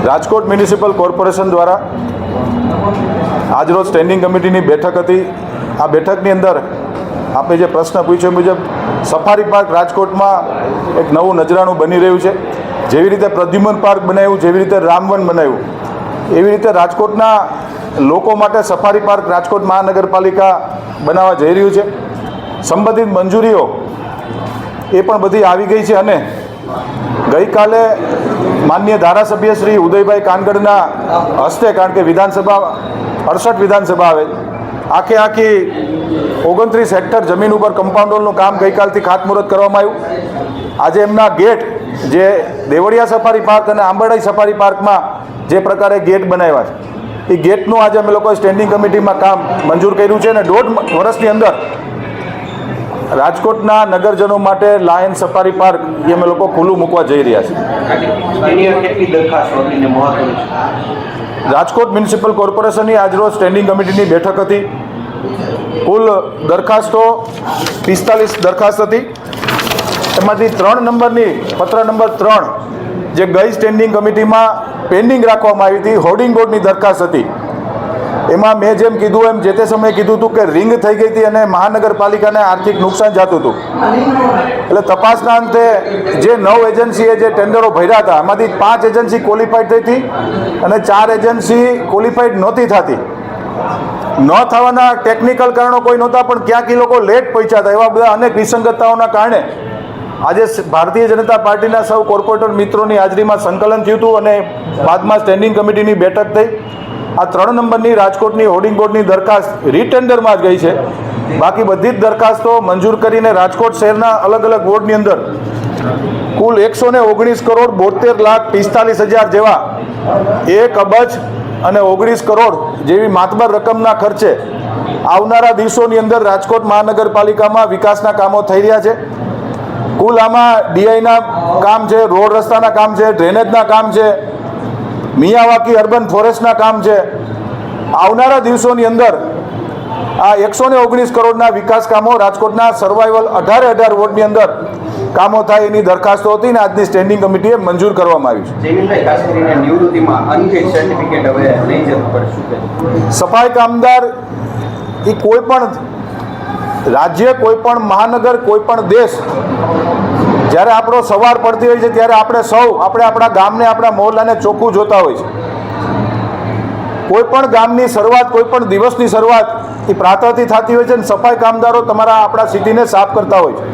Rajkot municipal corporation દ્વારા આજરોજ standing કમિટીની બેઠક હતી। આ બેઠકની અંદર આપણે જે પ્રશ્ન પૂછ્યો મુજબ સફારી પાર્ક રાજકોટમાં એક નવું નજરાણું બની રહ્યું છે। જેવી રીતે પ્રદ્યુમન પાર્ક બનાવ્યું, જેવી રીતે રામવન બનાવ્યું, એવી રીતે રાજકોટના લોકો માટે સફારી પાર્ક રાજકોટ મહાનગરપાલિકા બનાવવા જઈ રહ્યું છે। સંબંધિત મંજૂરીઓ એ પણ બધી આવી ગઈ છે અને ગઈકાલે માનનીય ધારાસભ્ય શ્રી ઉદયભાઈ કાનગડના હસ્તે, કારણ કે વિધાનસભા 68 વિધાનસભા આવે, આખી 29 હેક્ટર જમીન ઉપર કમ્પાઉન્ડ વોલનું કામ ગઈકાલથી ખાતમુહૂર્ત કરવામાં આવ્યું। આજે એમના ગેટ જે દેવળિયા સફારી પાર્ક અને આંબરડાઈ સફારી પાર્કમાં જે પ્રકારે ગેટ બનાવ્યા છે, એ ગેટનું આજે અમે લોકોએ સ્ટેન્ડિંગ કમિટીમાં કામ મંજૂર કર્યું છે અને 1.5 વર્ષની અંદર રાજકોટના નગરજનો માટે લાયન સફારી પાર્ક એ અમે લોકો ખુલ્લું મૂકવા જઈ રહ્યા છીએ। રાજકોટ મ્યુનિસિપલ કોર્પોરેશનની આજરોજ સ્ટેન્ડિંગ કમિટીની બેઠક હતી। કુલ દરખાસ્તો 45 દરખાસ્ત હતી। એમાંથી 3 નંબરની પત્ર નંબર 3 જે ગઈ સ્ટેન્ડિંગ કમિટીમાં પેન્ડિંગ રાખવામાં આવી હતી, હોર્ડિંગ બોર્ડની દરખાસ્ત હતી। એમાં મેં જેમ કીધું એમ જે તે સમયે કીધું હતું કે રિંગ થઈ ગઈ હતી અને મહાનગરપાલિકાને આર્થિક નુકસાન જતું હતું। એટલે તપાસના અંતે જે 9 એજન્સીએ જે ટેન્ડરો ભર્યા હતા એમાંથી 5 એજન્સી ક્વોલિફાઈડ થઈ હતી અને 4 એજન્સી ક્વોલિફાઈડ નહોતી થતી। ન થવાના ટેકનિકલ કારણો કોઈ નહોતા, પણ ક્યાંક એ લોકો લેટ પહોંચ્યા હતા। એવા બધા અનેક વિસંગતતાઓના કારણે આજે ભારતીય જનતા પાર્ટીના સૌ કોર્પોરેટર મિત્રોની હાજરીમાં સંકલન થયું હતું અને બાદમાં સ્ટેન્ડિંગ કમિટીની બેઠક થઈ। આ 3 નંબરની રાજકોટની હોર્ડિંગ બોર્ડની દરખાસ્ત રીટેન્ડરમાં જ ગઈ છે। બાકી બધી જ દરખાસ્તો મંજૂર કરીને રાજકોટ શહેરના અલગ અલગ વોર્ડની અંદર કુલ 119 કરોડ 72 લાખ 45 હજાર જેવા 1 અબજ અને 19 કરોડ જેવી માતબર રકમના ખર્ચે આવનારા દિવસોની અંદર રાજકોટ મહાનગરપાલિકામાં વિકાસના કામો થઈ રહ્યા છે। કુલ આમાં ડીઆઈના કામ છે, રોડ રસ્તાના કામ છે, ડ્રેનેજના કામ છે, મિયાવાકી અર્બન ફોરેસ્ટના કામ છે। આવનારા દિવસોની અંદર આ 119 કરોડના વિકાસ કામો રાજકોટના સર્વાઈવલ 18 વોર્ડની અંદર કામો થાય એની દરખાસ્તો હતી ને આજની સ્ટેન્ડિંગ કમિટીએ મંજૂર કરવામાં આવી છે। સફાઈ કામદાર એ કોઈ પણ રાજ્ય, કોઈ પણ મહાનગર, કોઈ પણ દેશ જ્યારે આપણો સવાર પડતી હોય છે ત્યારે આપણે આપણા ગામને, આપણા મહોલ્લાને ચોખ્ખું જોતા હોય છે। કોઈ પણ ગામની શરૂઆત, કોઈ પણ દિવસની શરૂઆત એ પ્રાતઃથી થતી હોય છે અને સફાઈ કામદારો આપણા સિટીને સાફ કરતા હોય છે।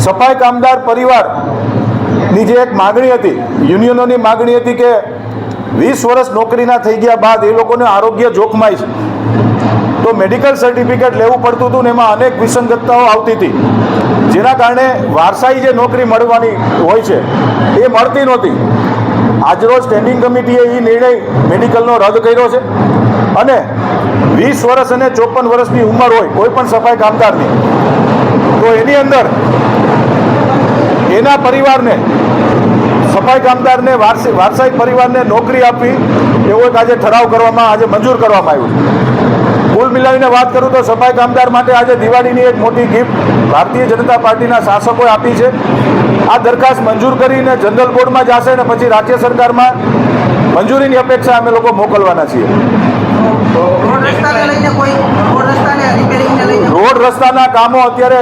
સફાઈ કામદાર પરિવારની જે એક માગણી હતી, યુનિયનોની માગણી હતી કે 20 વર્ષ નોકરીના થઈ ગયા બાદ એ લોકોને આરોગ્ય જોખમાય છે તો મેડિકલ સર્ટિફિકેટ લેવું પડતું હતું ને એમાં અનેક વિસંગતતાઓ આવતી હતી, જેના કારણે વારસાઈ જે નોકરી મળવાની હોય છે એ મળતી નહોતી। આજરોજ સ્ટેન્ડિંગ કમિટીએ એ નિર્ણય મેડિકલનો રદ કર્યો છે અને 20 વર્ષ અને 54 વર્ષની ઉંમર હોય કોઈ પણ સફાઈ કામદારની તો એની અંદર એના પરિવારને, સફાઈ કામદારને, વારસાઈ પરિવારને નોકરી આપવી એવો એક આજે ઠરાવ કરવામાં, આજે મંજૂર કરવામાં આવ્યો છે। કુલ મિલાવીને વાત કરું તો સફાઈ કામદાર માટે આજે દિવાળીની એક મોટી ગિફ્ટ ભારતીય જનતા પાર્ટીના શાસકોએ આપી છે। આ દરખાસ્ત મંજૂર કરીને જનરલ બોર્ડમાં જશે અને પછી રાજ્ય સરકારમાં મંજૂરીની અપેક્ષા અમે લોકો મોકલવાના છીએ। રોડ રસ્તાના કામો અત્યારે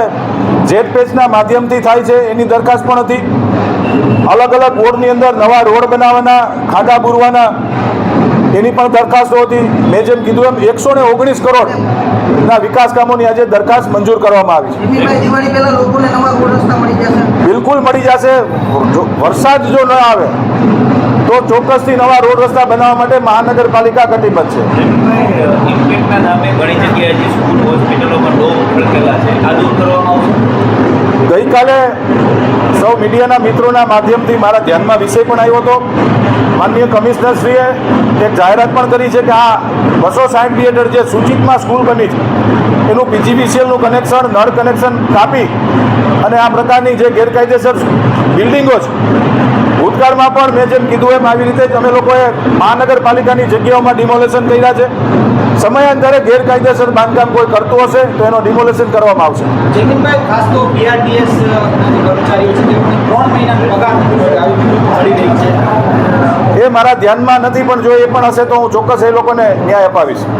જેટ પેચના માધ્યમથી થાય છે એની દરખાસ્ત પણ હતી। અલગ અલગ વોર્ડની અંદર નવા રોડ બનાવવાના, ખાડા બુરવાના એની પણ દરખાસ્તો હતી। મેં જેમ કીધું એમ 119 કરોડના વિકાસ કામોની આજે દરખાસ્ત મંજૂર કરવામાં આવી છે। બિલકુલ મળી જશે। વરસાદ જો ન આવે તો ચોક્કસથી નવા રોડ રસ્તા બનાવવા માટે મહાનગરપાલિકા કટિબદ્ધ છે। ગઈકાલે સૌ મીડિયાના મિત્રોના માધ્યમથી મારા ધ્યાનમાં વિષય પણ આવ્યો હતો। માનનીય કમિશનરશ્રીએ એક જાહેરાત પણ કરી છે કે આ 260 થિયેટર જે સૂચિતમાં સ્કૂલ બની છે એનું પીજીવીસીએલનું કનેક્શન, નળ કનેક્શન કાપી અને આ પ્રકારની જે ગેરકાયદેસર બિલ્ડિંગો છે, ભૂતકાળમાં પણ મેં જેમ કીધું એમ આવી રીતે જ અમે લોકોએ મહાનગરપાલિકાની જગ્યાઓમાં ડિમોલેશન કર્યા છે। સમયાંતરે ગેરકાયદેસર બાંધકામ કોઈ કરતું હશે તો એનો ડિમોલેશન કરવામાં આવશે। જયદીપભાઈ, ખાસ તો બીઆરટીએસ કર્મચારીઓ છે તેમને 3 મહિનાનો પગાર મળી રહી છે, એ મારા ધ્યાનમાં નથી, પણ જો એ પણ હશે તો હું ચોક્કસ એ લોકોને ન્યાય અપાવીશ.